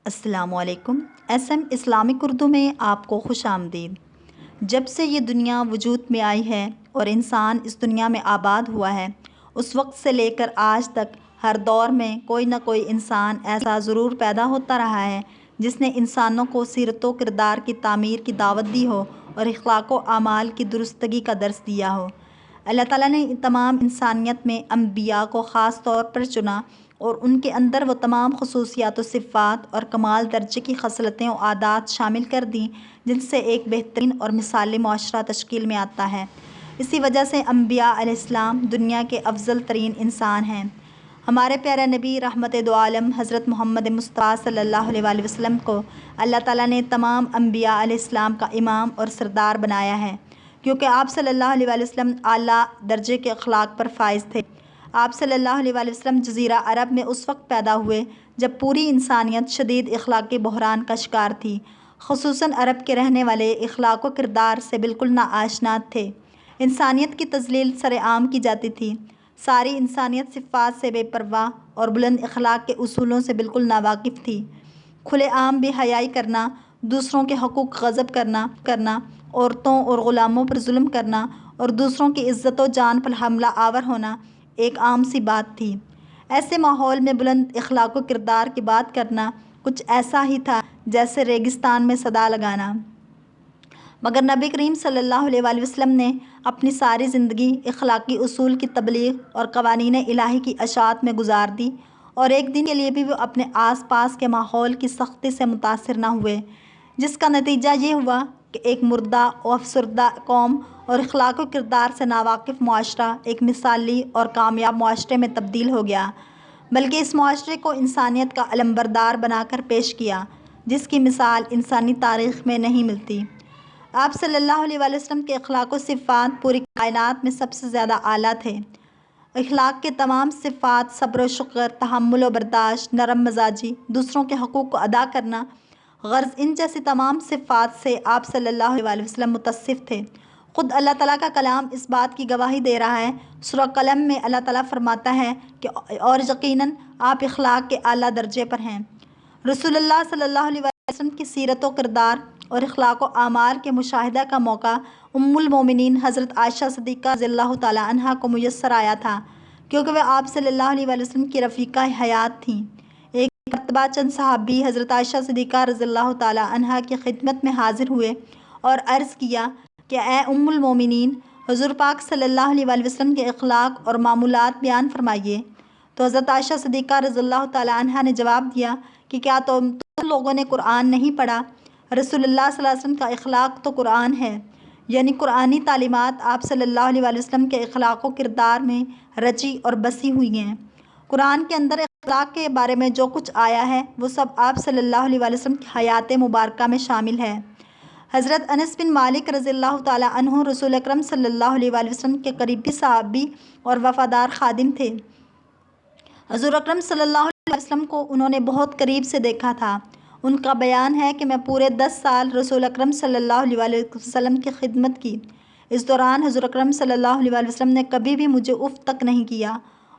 السلام علیکم۔ S M Islamic Urdu میں آپ کو خوش آمدید۔ جب سے یہ دنیا وجود میں آئی ہے اور انسان اس دنیا میں آباد ہوا ہے، اس وقت سے لے کر آج تک ہر دور میں کوئی نہ کوئی انسان ایسا ضرور پیدا ہوتا رہا ہے جس نے انسانوں کو سیرت و کردار کی تعمیر کی دعوت دی ہو اور اخلاق و اعمال کی درستگی کا درس دیا ہو۔ اللہ تعالیٰ نے تمام انسانیت میں انبیاء کو خاص طور پر چنا اور ان کے اندر وہ تمام خصوصیات و صفات اور کمال درجے کی خصلتیں و عادات شامل کر دیں جن سے ایک بہترین اور مثالی معاشرہ تشکیل میں آتا ہے۔ اسی وجہ سے انبیاء علیہ السلام دنیا کے افضل ترین انسان ہیں۔ ہمارے پیارے نبی رحمت دو عالم حضرت محمد مصطفیٰ صلی اللہ علیہ وآلہ وسلم کو اللہ تعالیٰ نے تمام انبیاء علیہ السلام کا امام اور سردار بنایا ہے، کیونکہ آپ صلی اللہ علیہ وآلہ وسلم اعلیٰ درجے کے اخلاق پر فائز تھے۔ آپ صلی اللہ علیہ وآلہ وسلم جزیرہ عرب میں اس وقت پیدا ہوئے جب پوری انسانیت شدید اخلاقی بحران کا شکار تھی، خصوصاً عرب کے رہنے والے اخلاق و کردار سے بالکل ناآشنا تھے۔ انسانیت کی تذلیل سر عام کی جاتی تھی۔ ساری انسانیت صفات سے بے پرواہ اور بلند اخلاق کے اصولوں سے بالکل ناواقف تھی۔ کھلے عام بے حیائی کرنا، دوسروں کے حقوق غصب کرنا، عورتوں اور غلاموں پر ظلم کرنا اور دوسروں کی عزت و جان پر حملہ آور ہونا ایک عام سی بات تھی۔ ایسے ماحول میں بلند اخلاق و کردار کی بات کرنا کچھ ایسا ہی تھا جیسے ریگستان میں صدا لگانا۔ مگر نبی کریم صلی اللہ علیہ وآلہ وسلم نے اپنی ساری زندگی اخلاقی اصول کی تبلیغ اور قوانین الہی کی اشاعت میں گزار دی، اور ایک دن کے لیے بھی وہ اپنے آس پاس کے ماحول کی سختی سے متاثر نہ ہوئے، جس کا نتیجہ یہ ہوا کہ ایک مردہ و افسردہ قوم اور اخلاق و کردار سے ناواقف معاشرہ ایک مثالی اور کامیاب معاشرے میں تبدیل ہو گیا، بلکہ اس معاشرے کو انسانیت کا علمبردار بنا کر پیش کیا جس کی مثال انسانی تاریخ میں نہیں ملتی۔ آپ صلی اللہ علیہ وآلہ وسلم کے اخلاق و صفات پوری کائنات میں سب سے زیادہ اعلیٰ تھے۔ اخلاق کے تمام صفات صبر و شکر، تحمل و برداشت، نرم مزاجی، دوسروں کے حقوق کو ادا کرنا، غرض ان جیسی تمام صفات سے آپ صلی اللہ علیہ وآلہ وسلم متصف تھے۔ خود اللہ تعالیٰ کا کلام اس بات کی گواہی دے رہا ہے۔ سورہ قلم میں اللہ تعالیٰ فرماتا ہے کہ اور یقیناً آپ اخلاق کے اعلیٰ درجے پر ہیں۔ رسول اللہ صلی اللہ علیہ وسلم کی سیرت و کردار اور اخلاق و اعمال کے مشاہدہ کا موقع ام المومنین حضرت عائشہ صدیقہ رضی اللہ تعالیٰ عنہا کو میسر آیا تھا، کیونکہ وہ آپ صلی اللہ علیہ وآلہ وسلم کی رفیقہ حیات تھیں۔ ایک مرتبہ چند صحابی حضرت عائشہ صدیقہ رضی اللہ تعالیٰ عنہا کی خدمت میں حاضر ہوئے اور عرض کیا کہ اے ام المومنین، حضور پاک صلی اللہ علیہ وآلہ وسلم کے اخلاق اور معمولات بیان فرمائیے۔ تو حضرت عائشہ صدیقہ رضی اللہ تعالیٰ عنہا نے جواب دیا کہ کیا تم لوگوں نے قرآن نہیں پڑھا؟ رسول اللہ صلی اللہ علیہ وسلم کا اخلاق تو قرآن ہے، یعنی قرآنی تعلیمات آپ صلی اللہ علیہ وآلہ وسلم کے اخلاق و کردار میں رچی اور بسی ہوئی ہیں۔ قرآن کے اندر اخلاق کے بارے میں جو کچھ آیا ہے وہ سب آپ صلی اللہ علیہ وآلہ وسلم کی حیات مبارکہ میں شامل ہے۔ حضرت انس بن مالک رضی اللہ تعالیٰ عنہ رسول اکرم صلی اللہ علیہ وآلہ وسلم کے قریبی صحابی اور وفادار خادم تھے۔ حضور اکرم صلی اللہ علیہ وسلم کو انہوں نے بہت قریب سے دیکھا تھا۔ ان کا بیان ہے کہ میں پورے 10 سال رسول اکرم صلی اللہ علیہ وآلہ وسلم کی خدمت کی۔ اس دوران حضور اکرم صلی اللہ علیہ وآلہ وسلم نے کبھی بھی مجھے اف تک نہیں کیا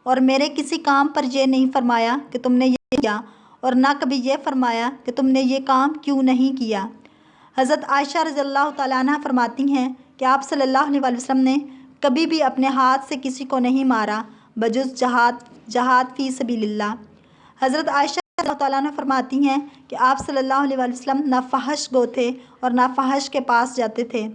اور میرے کسی کام پر یہ نہیں فرمایا کہ تم نے یہ کیا، اور نہ کبھی یہ فرمایا کہ تم نے یہ کام کیوں نہیں کیا۔ حضرت عائشہ رضی اللہ تعالیٰ عنہ فرماتی ہیں کہ آپ صلی اللہ علیہ وآلہ وسلم نے کبھی بھی اپنے ہاتھ سے کسی کو نہیں مارا بجز جہاد فی سبیل اللہ۔ حضرت عائشہ رضی اللہ تعالیٰ عنہ فرماتی ہیں کہ آپ صلی اللہ علیہ وآلہ وسلم نہ فحش گو تھے اور نہ فحش کے پاس جاتے تھے،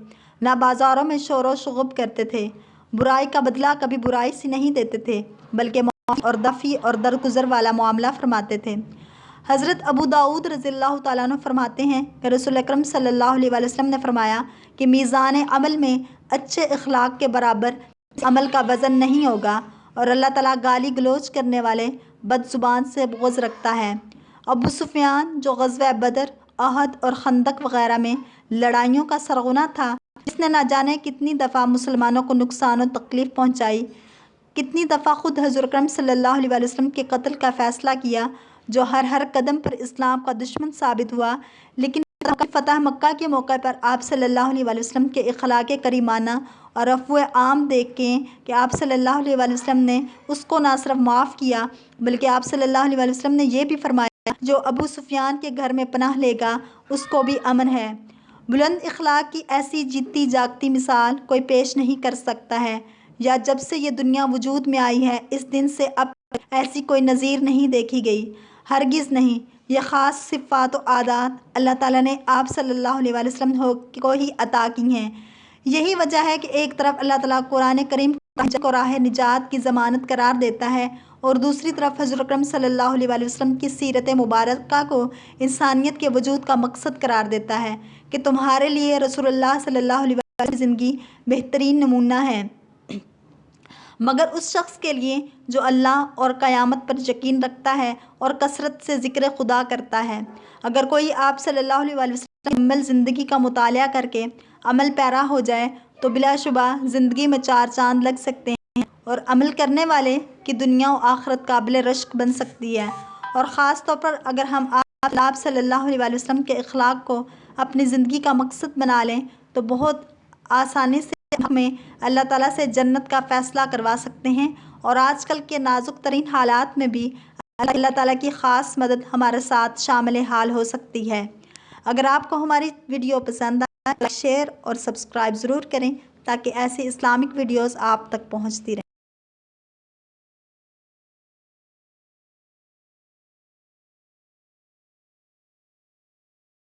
نہ بازاروں میں شور و شغب کرتے تھے، برائی کا بدلہ کبھی برائی سے نہیں دیتے تھے بلکہ معاف اور دفی اور درگزر والا معاملہ فرماتے تھے۔ حضرت ابو داؤد رضی اللہ تعالیٰ عنہ فرماتے ہیں کہ رسول اکرم صلی اللہ علیہ وآلہ وسلم نے فرمایا کہ میزان عمل میں اچھے اخلاق کے برابر اس عمل کا وزن نہیں ہوگا، اور اللہ تعالیٰ گالی گلوچ کرنے والے بد زبان سے بغض رکھتا ہے۔ ابو سفیان جو غزوہ بدر، احد اور خندق وغیرہ میں لڑائیوں کا سرغنہ تھا، جس نے نہ جانے کتنی دفعہ مسلمانوں کو نقصان و تکلیف پہنچائی، کتنی دفعہ خود حضور اکرم صلی اللہ علیہ وآلہ وسلم کے قتل کا فیصلہ کیا، جو ہر قدم پر اسلام کا دشمن ثابت ہوا، لیکن فتح مکہ کے موقع پر آپ صلی اللہ علیہ وآلہ وسلم کے اخلاق کریمانہ اور عفو عام دیکھ کے کہ آپ صلی اللہ علیہ وآلہ وسلم نے اس کو نہ صرف معاف کیا بلکہ آپ صلی اللہ علیہ وآلہ وسلم نے یہ بھی فرمایا جو ابو سفیان کے گھر میں پناہ لے گا اس کو بھی امن ہے۔ بلند اخلاق کی ایسی جیتی جاگتی مثال کوئی پیش نہیں کر سکتا ہے، یا جب سے یہ دنیا وجود میں آئی ہے اس دن سے اب تک ایسی کوئی نظیر نہیں دیکھی گئی، ہرگز نہیں۔ یہ خاص صفات و عادات اللہ تعالیٰ نے آپ صلی اللہ علیہ وآلہ وسلم کو ہی عطا کی ہیں۔ یہی وجہ ہے کہ ایک طرف اللہ تعالیٰ قرآن کریم کو راہ نجات کی ضمانت قرار دیتا ہے اور دوسری طرف حضور اکرم صلی اللہ علیہ وآلہ وسلم کی سیرت مبارکہ کو انسانیت کے وجود کا مقصد قرار دیتا ہے کہ تمہارے لیے رسول اللہ صلی اللہ علیہ وسلم کی زندگی بہترین نمونہ ہے، مگر اس شخص کے لیے جو اللہ اور قیامت پر یقین رکھتا ہے اور کثرت سے ذکر خدا کرتا ہے۔ اگر کوئی آپ صلی اللہ علیہ وآلہ وسلم کی مکمل زندگی کا مطالعہ کر کے عمل پیرا ہو جائے تو بلا شبہ زندگی میں 4 چاند لگ سکتے ہیں اور عمل کرنے والے کی دنیا و آخرت قابل رشک بن سکتی ہے۔ اور خاص طور پر اگر ہم آپ صلی اللہ علیہ وآلہ وسلم کے اخلاق کو اپنی زندگی کا مقصد بنا لیں تو بہت آسانی سے ہمیں اللہ تعالیٰ سے جنت کا فیصلہ کروا سکتے ہیں، اور آج کل کے نازک ترین حالات میں بھی اللہ تعالیٰ کی خاص مدد ہمارے ساتھ شامل حال ہو سکتی ہے۔ اگر آپ کو ہماری ویڈیو پسند آئے تو شیئر اور سبسکرائب ضرور کریں تاکہ ایسی اسلامک ویڈیوز آپ تک پہنچتی رہیں۔